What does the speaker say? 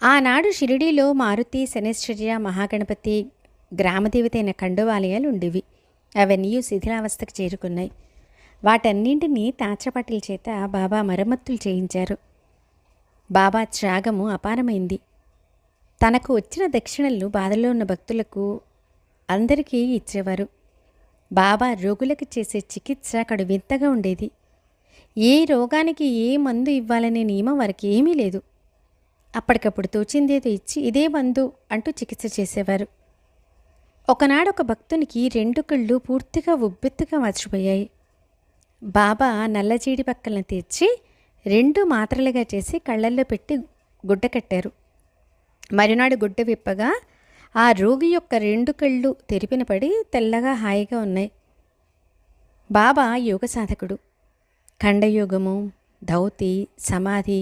ఆనాడు షిరిడీలో మారుతి, శనైశ్చర్య, మహాగణపతి, గ్రామదేవత అయిన ఖండోబాలయాలు ఉండేవి. అవన్నీ శిథిలావస్థకు చేరుకున్నాయి. వాటన్నింటినీ తాచపాటిల చేత బాబా మరమ్మతులు చేయించారు. బాబా త్యాగము అపారమైంది. తనకు వచ్చిన దక్షిణలు బాధల్లో ఉన్న భక్తులకు అందరికీ ఇచ్చేవారు. బాబా రోగులకు చేసే చికిత్స కడు వింతగా ఉండేది. ఏ రోగానికి ఏ మందు ఇవ్వాలనే నియమం వారికి ఏమీ లేదు. అప్పటికప్పుడు తోచిందేదో ఇచ్చి ఇదే మందు అంటూ చికిత్స చేసేవారు. ఒకనాడు ఒక భక్తునికి 2 కళ్ళు పూర్తిగా ఉబ్బెత్తుగా మర్చిపోయాయి. బాబా నల్లజీడి పక్కలను తెచ్చి 2 మాత్రలుగా చేసి కళ్ళల్లో పెట్టి గుడ్డ కట్టారు. మరునాడు గుడ్డ విప్పగా ఆ రోగి యొక్క 2 కళ్ళు తెరిపిన పడి తెల్లగా హాయిగా ఉన్నాయి. బాబా యోగ సాధకుడు. ఖండయోగము, ధౌతి, సమాధి